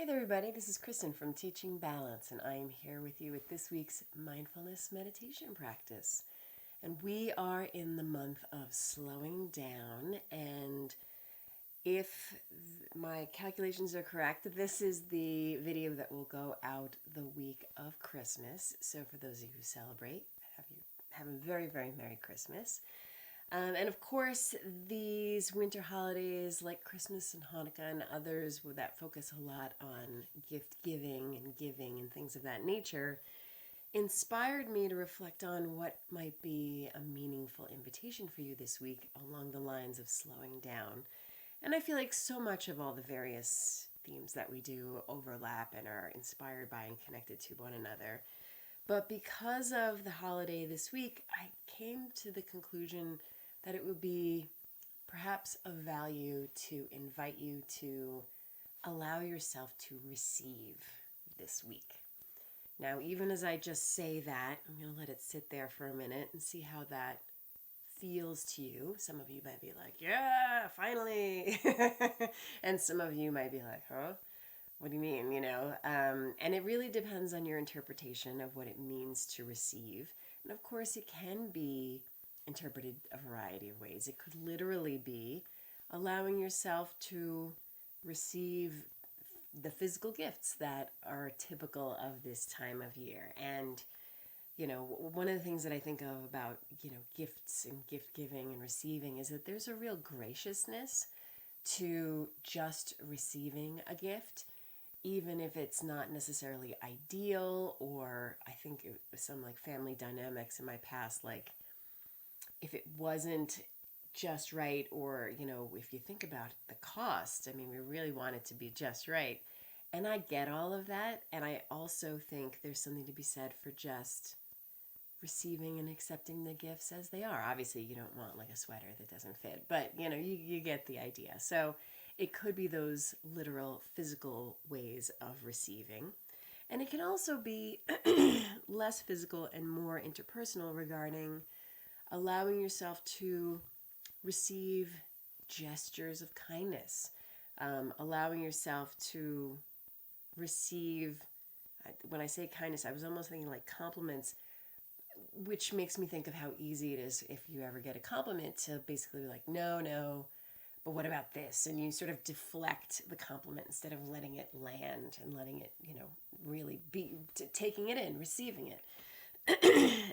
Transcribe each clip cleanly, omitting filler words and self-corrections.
Hey there, everybody. This is Kristin from Teaching Balance, and I am here with you with this week's mindfulness meditation practice. And we are in the month of slowing down, and if my calculations are correct, this is the video that will go out the week of Christmas. So for those of you who celebrate, have a very, very Merry Christmas. And of course, these winter holidays like Christmas and Hanukkah and others that focus a lot on gift giving and things of that nature inspired me to reflect on what might be a meaningful invitation for you this week along the lines of slowing down. And I feel like so much of all the various themes that we do overlap and are inspired by and connected to one another. But because of the holiday this week, I came to the conclusion that it would be perhaps of value to invite you to allow yourself to receive this week. Now, even as I just say that, I'm going to let it sit there for a minute and see how that feels to you. Some of you might be like, yeah, finally. And some of you might be like, huh? What do you mean, And it really depends on your interpretation of what it means to receive. And of course, it can be interpreted a variety of ways. It could literally be allowing yourself to receive the physical gifts that are typical of this time of year. And, one of the things that I think of about, gifts and gift giving and receiving is that there's a real graciousness to just receiving a gift, even if it's not necessarily ideal, or I think some like family dynamics in my past, like if it wasn't just right, or, if you think about the cost, I mean, we really want it to be just right. And I get all of that. And I also think there's something to be said for just receiving and accepting the gifts as they are. Obviously, you don't want like a sweater that doesn't fit, but you get the idea. So it could be those literal physical ways of receiving. And it can also be less physical and more interpersonal regarding allowing yourself to receive gestures of kindness, allowing yourself to receive, when I say kindness, I was almost thinking like compliments, which makes me think of how easy it is if you ever get a compliment to basically be like, no, but what about this? And you sort of deflect the compliment instead of letting it land and letting it, really be, taking it in, receiving it.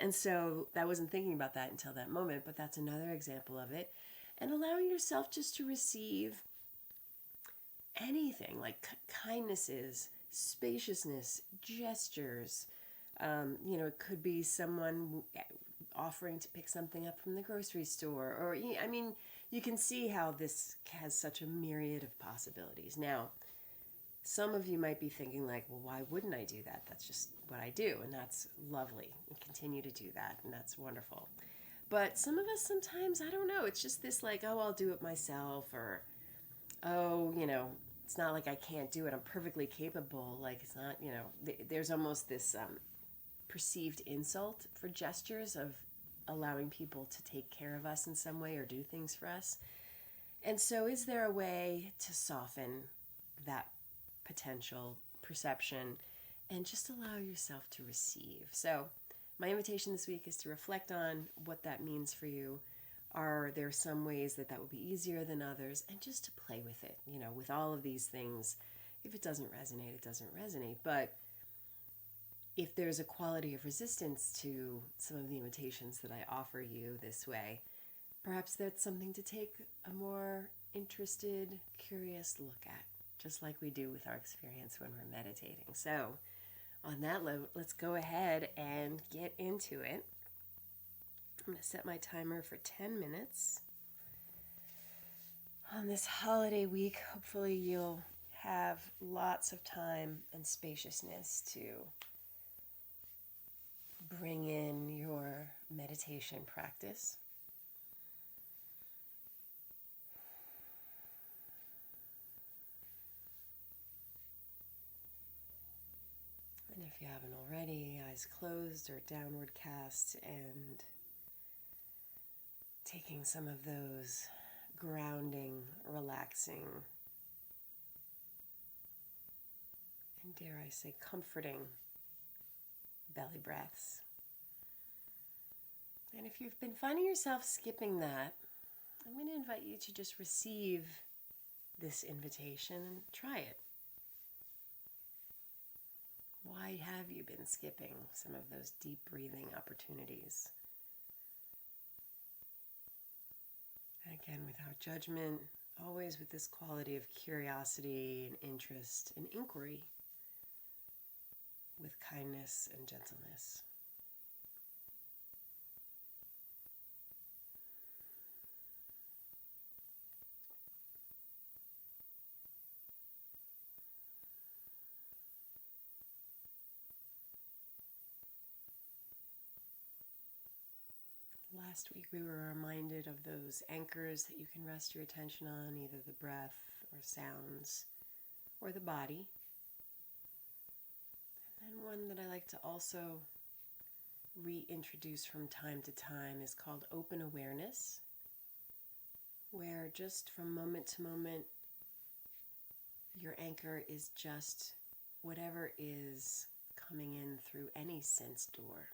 And so I wasn't thinking about that until that moment, but that's another example of it. And allowing yourself just to receive anything like kindnesses, spaciousness, gestures. It could be someone offering to pick something up from the grocery store, or, you can see how this has such a myriad of possibilities. Now, some of you might be thinking like, well, why wouldn't I do that? That's just what I do, and that's lovely. And continue to do that, and that's wonderful. But some of us sometimes, I don't know, it's just this like, oh, I'll do it myself, or, oh, it's not like I can't do it. I'm perfectly capable. Like, it's not, there's almost this perceived insult for gestures of allowing people to take care of us in some way or do things for us. And so is there a way to soften that potential perception and just allow yourself to receive? So my invitation this week is to reflect on what that means for you. Are there some ways that would be easier than others? And just to play with it, with all of these things. If it doesn't resonate, it doesn't resonate. But if there's a quality of resistance to some of the invitations that I offer you this way, perhaps that's something to take a more interested, curious look at, just like we do with our experience when we're meditating. So on that note, let's go ahead and get into it. I'm going to set my timer for 10 minutes. On this holiday week, hopefully you'll have lots of time and spaciousness to bring in your meditation practice. And if you haven't already, eyes closed or downward cast, and taking some of those grounding, relaxing and dare I say, comforting belly breaths. And if you've been finding yourself skipping that, I'm going to invite you to just receive this invitation and try it. Why have you been skipping some of those deep breathing opportunities? And again, without judgment, always with this quality of curiosity and interest and inquiry, with kindness and gentleness. Last week we were reminded of those anchors that you can rest your attention on, either the breath or sounds or the body. And then one that I like to also reintroduce from time to time is called open awareness, where just from moment to moment your anchor is just whatever is coming in through any sense door.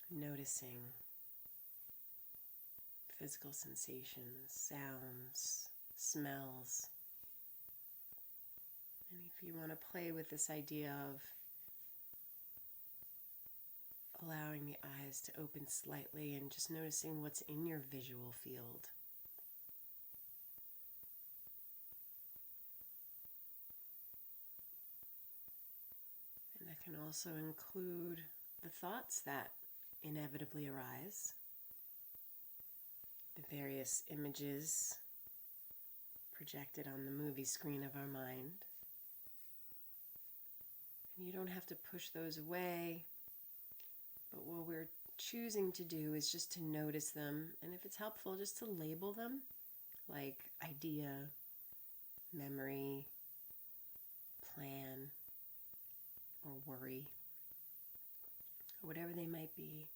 Noticing physical sensations, sounds, smells. And if you want to play with this idea of allowing the eyes to open slightly and just noticing what's in your visual field. And that can also include the thoughts that inevitably arise, the various images projected on the movie screen of our mind. And you don't have to push those away, but what we're choosing to do is just to notice them, and if it's helpful, just to label them, like idea, memory, plan, or worry, or whatever they might be.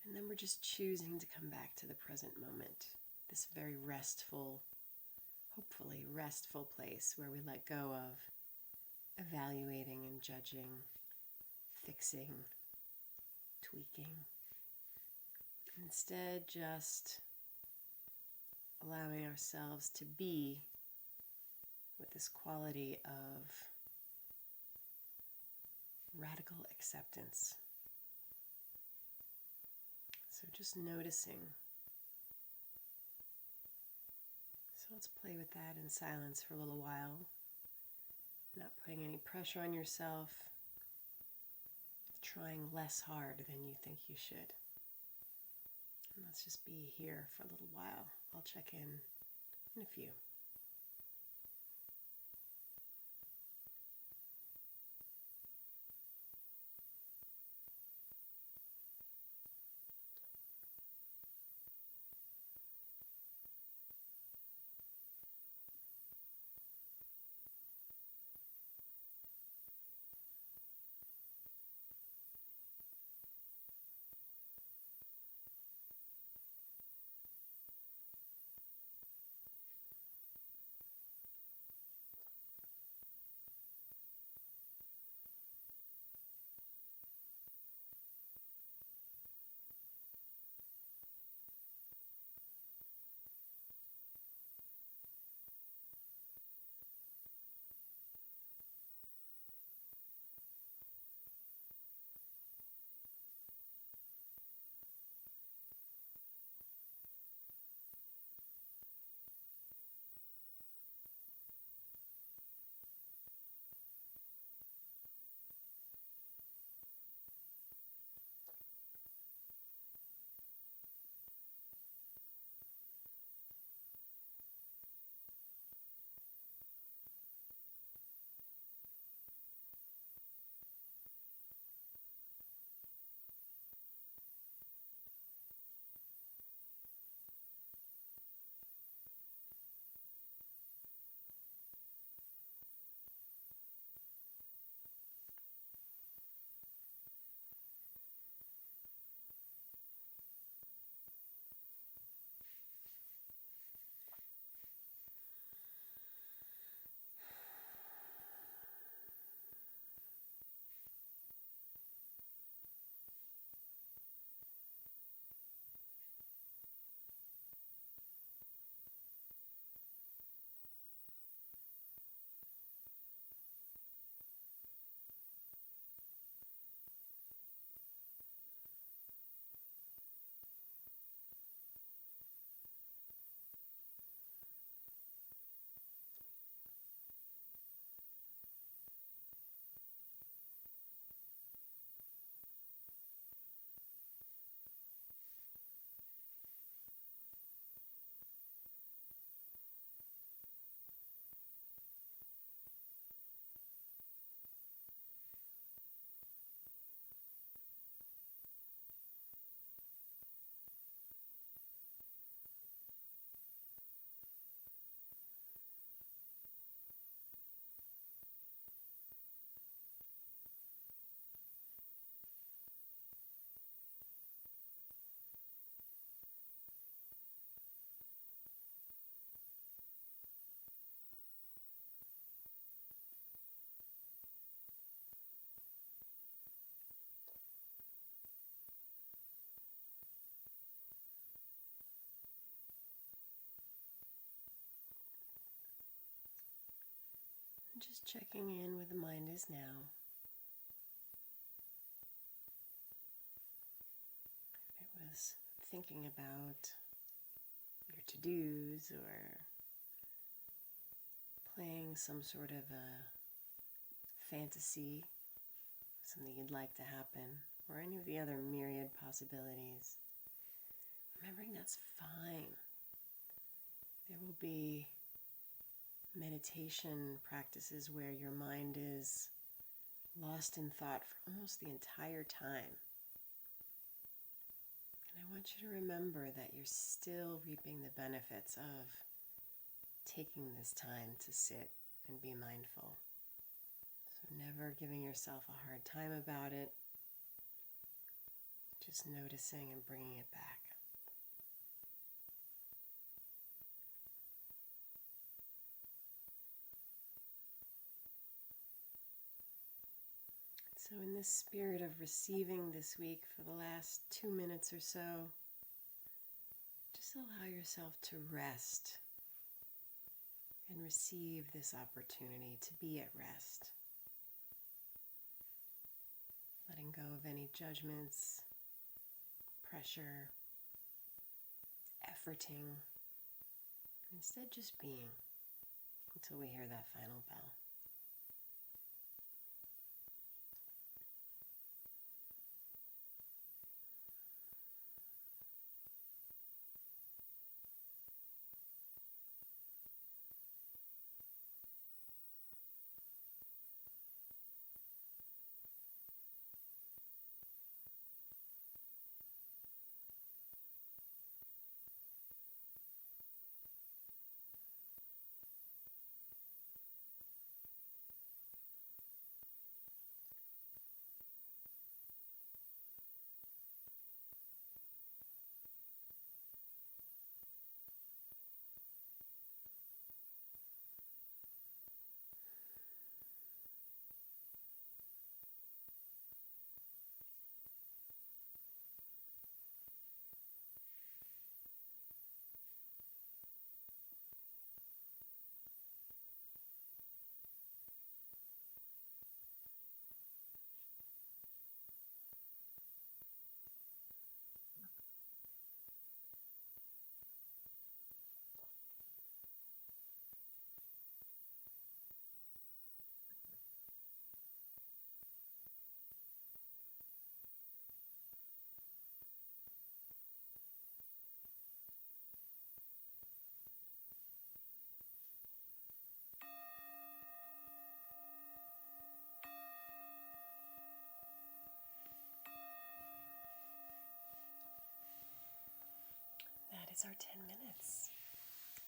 And then we're just choosing to come back to the present moment, this very restful, hopefully restful place where we let go of evaluating and judging, fixing, tweaking. Instead, just allowing ourselves to be with this quality of radical acceptance. So just noticing. So let's play with that in silence for a little while. Not putting any pressure on yourself. Trying less hard than you think you should. And let's just be here for a little while. I'll check in a few. just checking in where the mind is now. If it was thinking about your to-dos or playing some sort of a fantasy, something you'd like to happen, or any of the other myriad possibilities, remembering that's fine. There will be meditation practices where your mind is lost in thought for almost the entire time. And I want you to remember that you're still reaping the benefits of taking this time to sit and be mindful. So never giving yourself a hard time about it, just noticing and bringing it back. So in this spirit of receiving this week for the last 2 minutes or so, just allow yourself to rest and receive this opportunity to be at rest. Letting go of any judgments, pressure, efforting. Instead, just being until we hear that final bell. That is our 10 minutes.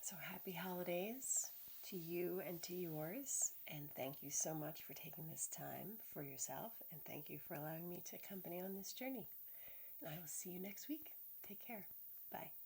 So happy holidays to you and to yours. And thank you so much for taking this time for yourself. And thank you for allowing me to accompany on this journey. And I will see you next week. Take care. Bye.